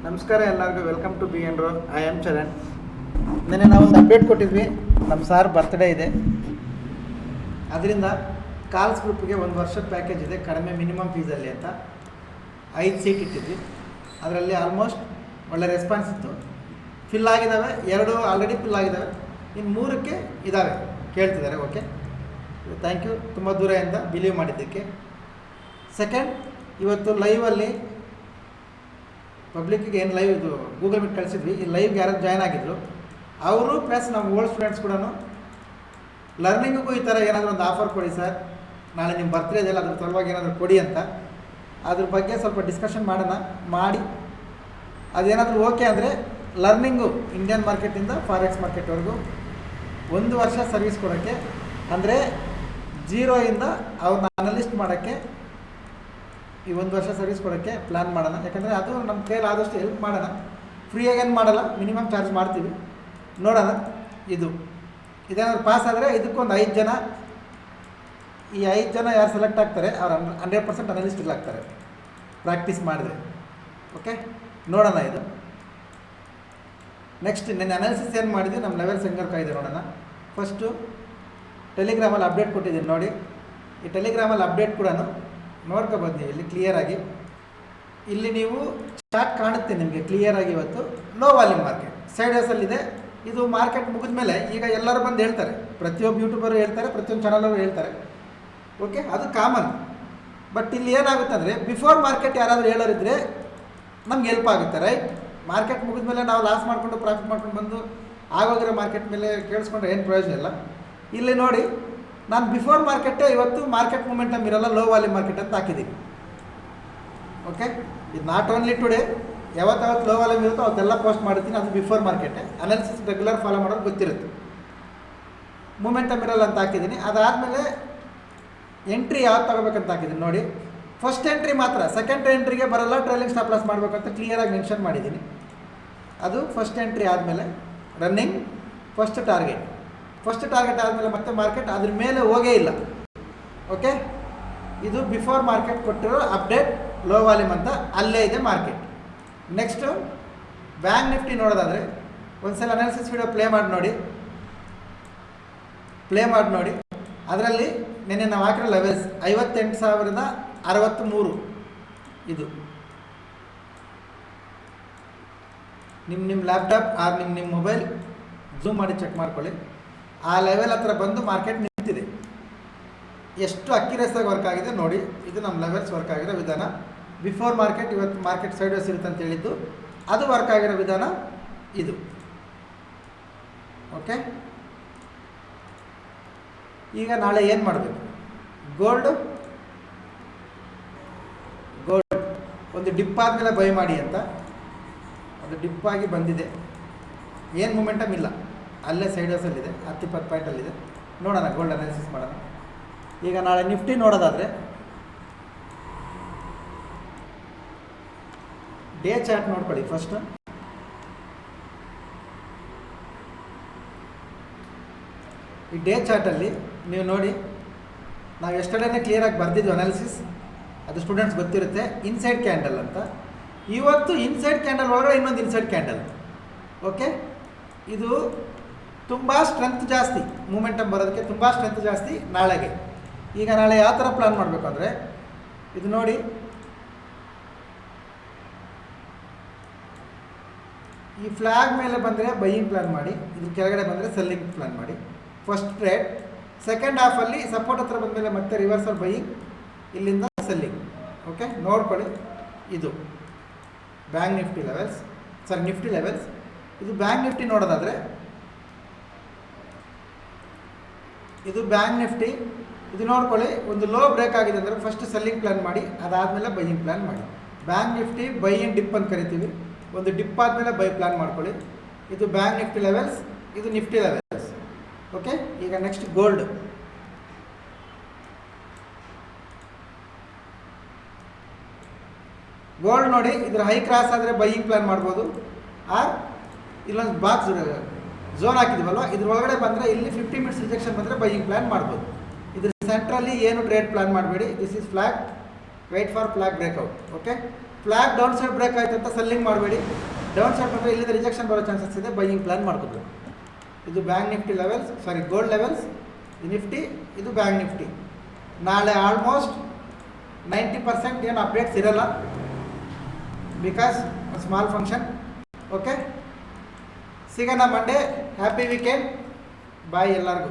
ನಮಸ್ಕಾರ ಎಲ್ಲರಿಗೂ, welcome to B N ರೋ. I am Charan. ನಿನ್ನೆ ನಾವೊಂದು ಅಪ್ಡೇಟ್ ಕೊಟ್ಟಿದ್ವಿ, ನಮ್ಮ ಸಾರ್ ಬರ್ತ್ಡೇ ಇದೆ, ಅದರಿಂದ ಕಾಲ್ಸ್ ಗ್ರೂಪ್ಗೆ 1 ವರ್ಷದ ಪ್ಯಾಕೇಜ್ ಇದೆ ಕಡಿಮೆ ಮಿನಿಮಮ್ ಫೀಸಲ್ಲಿ ಅಂತ 5 ಸೀಟ್ ಇಟ್ಟಿದ್ವಿ. ಅದರಲ್ಲಿ ಆಲ್ಮೋಸ್ಟ್ ಒಳ್ಳೆ ರೆಸ್ಪಾನ್ಸ್ ಇತ್ತು. ಫಿಲ್ ಆಗಿದ್ದಾವೆ, 2 ಆಲ್ರೆಡಿ ಫಿಲ್ ಆಗಿದ್ದಾವೆ, ಇನ್ನು 3ಕ್ಕೆ ಇದ್ದಾವೆ, ಕೇಳ್ತಿದ್ದಾರೆ. ಓಕೆ, ಥ್ಯಾಂಕ್ ಯು ತುಂಬ ದೂರದಿಂದ ಬಿಲೀವ್ ಮಾಡಿದ್ದಕ್ಕೆ. ಸೆಕೆಂಡ್, ಇವತ್ತು ಲೈವಲ್ಲಿ ಪಬ್ಲಿಕ್ಕಿಗೆ ಏನು ಲೈವ್ ಇದು ಗೂಗಲ್ ಮೀಟ್ ಕಳಿಸಿದ್ವಿ. ಈ ಲೈವ್ಗೆ ಯಾರು ಜಾಯ್ನ್ ಆಗಿದ್ರು ಅವರು ಪ್ಲಸ್ ನಮ್ಮ ಓಲ್ಡ್ ಸ್ಟೂಡೆಂಟ್ಸ್ ಕೂಡ ಲರ್ನಿಂಗಿಗೂ ಈ ಥರ ಏನಾದರೂ ಒಂದು ಆಫರ್ ಕೊಡಿ ಸರ್, ನಾಳೆ ನಿಮ್ಮ ಬರ್ತ್ಡೇ ಇದೆಯಲ್ಲ ಅದ್ರ ಸಲುವಾಗಿ ಏನಾದರೂ ಕೊಡಿ ಅಂತ, ಅದ್ರ ಬಗ್ಗೆ ಸ್ವಲ್ಪ ಡಿಸ್ಕಷನ್ ಮಾಡಿ ಅದೇನಾದರೂ ಓಕೆ ಅಂದರೆ ಲರ್ನಿಂಗು ಇಂಡಿಯನ್ ಮಾರ್ಕೆಟಿಂದ ಫಾರೆಕ್ಸ್ ಮಾರ್ಕೆಟ್ವರೆಗೂ 1 ವರ್ಷ ಸರ್ವಿಸ್ ಕೊಡೋಕ್ಕೆ, ಅಂದರೆ 0ಇಂದ ಅವ್ರನ್ನ ಅನಲಿಸ್ಟ್ ಮಾಡೋಕ್ಕೆ ಈ 1 ವರ್ಷ ಸರ್ವಿಸ್ ಕೊಡೋಕ್ಕೆ ಪ್ಲ್ಯಾನ್ ಮಾಡೋಣ. ಯಾಕಂದರೆ ಅದು ನಮ್ಮ ಕೈಯಲ್ಲಿ ಆದಷ್ಟು ಹೆಲ್ಪ್ ಮಾಡೋಣ. ಫ್ರೀಯಾಗಿ ಏನು ಮಾಡಲ್ಲ, ಮಿನಿಮಮ್ ಚಾರ್ಜ್ ಮಾಡ್ತೀವಿ. ನೋಡೋಣ. ಇದೇನಾದ್ರು ಪಾಸ್ ಆದರೆ ಇದಕ್ಕೊಂದು 5 ಜನ, ಈ 5 ಜನ ಯಾರು ಸೆಲೆಕ್ಟ್ ಆಗ್ತಾರೆ ಅವ್ರು 100% ಅನಲಿಸ್ಟ್ ಆಗ್ತಾರೆ ಪ್ರಾಕ್ಟೀಸ್ ಮಾಡಿದ್ರೆ. ಓಕೆ, ನೋಡೋಣ. ಇದು ನೆಕ್ಸ್ಟ್ ನಿನ್ನೆ ಅನಾಲಿಸಿಸ್ ಏನು ಮಾಡಿದ್ವಿ, ನಮ್ಮ ಲೆವೆಲ್ಸ್ ಹೆಂಗೆ ಕಾಯ್ದೆ ನೋಡೋಣ. ಫಸ್ಟು ಟೆಲಿಗ್ರಾಮಲ್ಲಿ ಅಪ್ಡೇಟ್ ಕೊಟ್ಟಿದ್ದೀನಿ ನೋಡಿ. ಈ ಟೆಲಿಗ್ರಾಮಲ್ಲಿ ಅಪ್ಡೇಟ್ ಕೂಡ ನೋಡ್ಕೊಬೋದು ನೀವು ಇಲ್ಲಿ ಕ್ಲಿಯರಾಗಿ. ಇಲ್ಲಿ ನೀವು ಚಾರ್ಟ್ ಕಾಣುತ್ತೆ ನಿಮಗೆ ಕ್ಲಿಯರಾಗಿ. ಇವತ್ತು ಲೋ ವಾಲ್ಯೂಮ್ ಮಾರ್ಕೆಟ್ ಸೈಡ್ ವೇಸಲ್ಲಿದೆ. ಇದು ಮಾರ್ಕೆಟ್ ಮುಗಿದ ಮೇಲೆ ಈಗ ಎಲ್ಲರೂ ಬಂದು ಹೇಳ್ತಾರೆ, ಪ್ರತಿಯೊಬ್ಬ ಯೂಟ್ಯೂಬರು ಹೇಳ್ತಾರೆ, ಪ್ರತಿಯೊಂದು ಚಾನಲವರು ಹೇಳ್ತಾರೆ. ಓಕೆ, ಅದು ಕಾಮನ್. ಬಟ್ ಇಲ್ಲಿ ಏನಾಗುತ್ತೆ ಅಂದರೆ ಬಿಫೋರ್ ಮಾರ್ಕೆಟ್ ಯಾರಾದರೂ ಹೇಳೋರಿದ್ರೆ ನಮ್ಗೆ ಹೆಲ್ಪ್ ಆಗುತ್ತೆ, ರೈಟ್? ಮಾರ್ಕೆಟ್ ಮುಗಿದ ಮೇಲೆ ನಾವು ಲಾಸ್ ಮಾಡಿಕೊಂಡು ಪ್ರಾಫಿಟ್ ಮಾಡ್ಕೊಂಡು ಬಂದು ಆಗೋಗಿರೋ ಮಾರ್ಕೆಟ್ ಮೇಲೆ ಕೇಳಿಸ್ಕೊಂಡ್ರೆ ಏನು ಪ್ರಯೋಜನ ಇಲ್ಲ. ಇಲ್ಲಿ ನೋಡಿ, ನಾನು ಬಿಫೋರ್ ಮಾರ್ಕೆಟೇ ಇವತ್ತು ಮಾರ್ಕೆಟ್ ಮೂಮೆಂಟಮ್ ಇರೋಲ್ಲ, ಲೋ ವಾಲ್ಯೂಮ್ ಮಾರ್ಕೆಟ್ ಅಂತ ಹಾಕಿದ್ದೀನಿ. ಓಕೆ, ಇದು ನಾಟ್ ಓನ್ಲಿ ಟುಡೇ, ಯಾವತ್ತಾವತ್ತು ಲೋ ವಾಲ್ಯೂಮ್ ಇರುತ್ತೋ ಅವತ್ತೆಲ್ಲ ಪೋಸ್ಟ್ ಮಾಡಿರ್ತೀನಿ. ಅದು ಬಿಫೋರ್ ಮಾರ್ಕೆಟೇ. ಅನಾಲಿಸಿಸ್ ರೆಗ್ಯುಲರ್ ಫಾಲೋ ಮಾಡೋದು ಗೊತ್ತಿರುತ್ತೆ. ಮೂಮೆಂಟಮ್ ಇರಲ್ಲ ಅಂತ ಹಾಕಿದ್ದೀನಿ. ಅದಾದಮೇಲೆ ಎಂಟ್ರಿ ಯಾವ್ದು ತೊಗೋಬೇಕಂತ ಹಾಕಿದ್ದೀನಿ ನೋಡಿ. ಫಸ್ಟ್ ಎಂಟ್ರಿ ಮಾತ್ರ, ಸೆಕೆಂಡ್ ಎಂಟ್ರಿಗೆ ಬರೋಲ್ಲ, ಟ್ರೈಲಿಂಗ್ ಸ್ಟಾಪ್ ಲಾಸ್ ಮಾಡಬೇಕಂತ ಕ್ಲಿಯರಾಗಿ ಮೆನ್ಷನ್ ಮಾಡಿದ್ದೀನಿ. ಅದು ಫಸ್ಟ್ ಎಂಟ್ರಿ ಆದಮೇಲೆ ರನ್ನಿಂಗ್ ಫಸ್ಟ್ ಟಾರ್ಗೆಟ್ ಆದಮೇಲೆ ಮತ್ತೆ ಮಾರ್ಕೆಟ್ ಅದ್ರ ಮೇಲೆ ಹೋಗೇ ಇಲ್ಲ. ಓಕೆ, ಇದು ಬಿಫೋರ್ ಮಾರ್ಕೆಟ್ ಕೊಟ್ಟಿರೋ ಅಪ್ಡೇಟ್ ಲೋ ವಾಲ್ಯೂಮ್ ಅಂತ, ಅಲ್ಲೇ ಇದೆ ಮಾರ್ಕೆಟ್. ನೆಕ್ಸ್ಟು ಬ್ಯಾಂಕ್ ನಿಫ್ಟಿ ನೋಡೋದಾದರೆ ಒಂದ್ಸಲ ಅನಾಲಿಸಿಸ್ ವಿಡಿಯೋ ಪ್ಲೇ ಮಾಡಿ ನೋಡಿ. ಅದರಲ್ಲಿ ನಿನ್ನೆ ನಾವು ಹಾಕಿರೋ ಲೆವೆಲ್ಸ್ 58,063. ಇದು ನಿಮ್ಮ ಲ್ಯಾಪ್ಟಾಪ್ ಆರ್ ನಿಮ್ಮ ಮೊಬೈಲ್ ಝೂಮ್ ಮಾಡಿ ಚೆಕ್ ಮಾಡ್ಕೊಳ್ಳಿ. ಆ ಲೆವೆಲ್ ಹತ್ರ ಬಂದು ಮಾರ್ಕೆಟ್ ನಿಂತಿದೆ. ಎಷ್ಟು ಅಕ್ಯುರೇಸಾಗಿ ವರ್ಕ್ ಆಗಿದೆ ನೋಡಿ. ಇದು ನಮ್ಮ ಲೆವೆಲ್ಸ್ ವರ್ಕ್ ಆಗಿರೋ ವಿಧಾನ. ಬಿಫೋರ್ ಮಾರ್ಕೆಟ್ ಇವತ್ತು ಮಾರ್ಕೆಟ್ ಸೈಡ್ ವೇಸ್ ಇರುತ್ತೆ ಅಂತ ಹೇಳಿದ್ದು, ಅದು ವರ್ಕ್ ಆಗಿರೋ ವಿಧಾನ ಇದು. ಓಕೆ, ಈಗ ನಾಳೆ ಏನು ಮಾಡಬೇಕು? ಗೋಲ್ಡ್ ಒಂದು ಡಿಪ್ ಆದಮೇಲೆ ಬೈ ಮಾಡಿ ಅಂತ, ಅದು ಡಿಪ್ ಆಗಿ ಬಂದಿದೆ, ಏನು ಮೂಮೆಂಟಮ್ ಇಲ್ಲ, ಅಲ್ಲೇ ಸೈಡ್ ವೇಸಲ್ಲಿದೆ, 10-20 ಪಾಯಿಂಟಲ್ಲಿದೆ. ನೋಡೋಣ, ಗೋಲ್ಡ್ ಅನಾಲಿಸಿಸ್ ಮಾಡೋಣ. ಈಗ ನಾಳೆ ನಿಫ್ಟಿ ನೋಡೋದಾದರೆ ಡೇ ಚಾರ್ಟ್ ನೋಡ್ಕೊಳ್ಳಿ ಫಸ್ಟು. ಈ ಡೇ ಚಾರ್ಟಲ್ಲಿ ನೀವು ನೋಡಿ, ನಾವು ಎಸ್ಟರ್ಡೇನೇ ಕ್ಲಿಯರಾಗಿ ಬರೆದಿದ್ದು ಅನಾಲಿಸಿಸ್, ಅದು ಸ್ಟೂಡೆಂಟ್ಸ್ ಗೊತ್ತಿರುತ್ತೆ. ಇನ್ಸೈಡ್ ಕ್ಯಾಂಡಲ್ ಅಂತ. ಇವತ್ತು ಇನ್ಸೈಡ್ ಕ್ಯಾಂಡಲ್ ಒಳಗಡೆ ಇನ್ನೊಂದು ಇನ್ಸೈಡ್ ಕ್ಯಾಂಡಲ್. ಓಕೆ, ಇದು ತುಂಬ ಸ್ಟ್ರೆಂತ್ ಜಾಸ್ತಿ, ಮೂಮೆಂಟಮ್ ಬರೋದಕ್ಕೆ ತುಂಬ ಸ್ಟ್ರೆಂತ್ ಜಾಸ್ತಿ ನಾಳೆಗೆ. ಈಗ ನಾಳೆ ಯಾವ ಥರ ಪ್ಲ್ಯಾನ್ ಮಾಡಬೇಕು ಅಂದರೆ, ಇದು ನೋಡಿ, ಈ ಫ್ಲ್ಯಾಗ್ ಮೇಲೆ ಬಂದರೆ ಬೈಯಿಂಗ್ ಪ್ಲ್ಯಾನ್ ಮಾಡಿ, ಇದ್ರ ಕೆಳಗಡೆ ಬಂದರೆ ಸೆಲ್ಲಿಂಗ್ ಪ್ಲ್ಯಾನ್ ಮಾಡಿ. First trade. ಸೆಕೆಂಡ್ ಹಾಫಲ್ಲಿ ಸಪೋರ್ಟ್ ಹತ್ರ ಬಂದಮೇಲೆ ಮತ್ತೆ ರಿವರ್ಸಲ್ ಬೈಯಿಂಗ್, ಇಲ್ಲಿಂದ ಸೆಲ್ಲಿಂಗ್. ಓಕೆ, ನೋಡ್ಕೊಳ್ಳಿ. ಇದು bank Nifty levels, Nifty levels. ಇದು ಬ್ಯಾಂಕ್ ನಿಫ್ಟಿ ನೋಡೋದಾದರೆ, ಇದು ಬ್ಯಾಂಕ್ ನಿಫ್ಟಿ. ಇದು ನೋಡ್ಕೊಳ್ಳಿ, ಒಂದು ಲೋ ಬ್ರೇಕ್ ಆಗಿದೆ ಅಂದರೆ ಫಸ್ಟ್ ಸೆಲ್ಲಿಂಗ್ ಪ್ಲ್ಯಾನ್ ಮಾಡಿ, ಅದಾದಮೇಲೆ ಬೈಯಿಂಗ್ ಪ್ಲ್ಯಾನ್ ಮಾಡಿ. Bank Nifty buy in dip ಅಂತ ಕರಿತೀವಿ. ಒಂದು ಡಿಪ್ ಆದಮೇಲೆ ಬೈ ಪ್ಲ್ಯಾನ್ ಮಾಡ್ಕೊಳ್ಳಿ. ಇದು ಬ್ಯಾಂಕ್ ನಿಫ್ಟಿ ಲೆವೆಲ್ಸ್, ಇದು ನಿಫ್ಟಿ ಲೆವೆಲ್ಸ್. ಓಕೆ, ಈಗ ನೆಕ್ಸ್ಟ್ ಗೋಲ್ಡ್. ನೋಡಿ, ಇದರ ಹೈ ಕ್ರಾಸ್ ಆದರೆ ಬೈಯಿಂಗ್ ಪ್ಲ್ಯಾನ್ ಮಾಡ್ಬೋದು. ಆರ್ ಇಲ್ಲೊಂದು ಬಾಕ್ಸ್ ಝೋನ್ ಹಾಕಿದ್ವಲ್ವ, ಇದ್ರ ಒಳಗಡೆ ಬಂದರೆ ಇಲ್ಲಿ 50 ಮಿನಿಟ್ಸ್ ರಿಜೆಕ್ಷನ್ ಬಂದರೆ ಬೈಯಿಂಗ್ ಪ್ಲ್ಯಾನ್ ಮಾಡ್ಬೋದು. ಇದ್ರ ಸೆಂಟ್ರಲ್ಲಿ ಏನು ಟ್ರೇಡ್ ಪ್ಲ್ಯಾನ್ ಮಾಡಬೇಡಿ. This is flag, wait for flag breakout. Okay, flag down side break ಆಯಿತು ಅಂತ ಸೆಲ್ಲಿಂಗ್ ಮಾಡಬೇಡಿ. ಡೌನ್ ಸೈಡ್ ಬಂದರೆ ಇಲ್ಲಿಂದ ರಿಜೆಕ್ಷನ್ ಬರೋ ಚಾನ್ಸಸ್ ಇದೆ, ಬೈಯಿಂಗ್ ಪ್ಲಾನ್ ಮಾಡ್ಕೋಬೇಕು. ಇದು ಬ್ಯಾಂಕ್ ನಿಫ್ಟಿ ಲೆವೆಲ್ಸ್, ಸಾರಿ ಗೋಲ್ಡ್ ಲೆವೆಲ್ಸ್, ನಿಫ್ಟಿ, ಇದು ಬ್ಯಾಂಕ್ ನಿಫ್ಟಿ. ನಾಳೆ ಆಲ್ಮೋಸ್ಟ್ 90% ಏನು ಅಪ್ಡೇಟ್ಸ್ ಇರಲ್ಲ, ಬಿಕಾಸ್ ಸ್ಮಾಲ್ ಫಂಕ್ಷನ್. ಓಕೆ, ಸಿಗೋಣ ಮಂಡೇ. ಹ್ಯಾಪಿ ವೀಕೆಂಡ್, ಬಾಯ್ ಎಲ್ಲರಿಗೂ.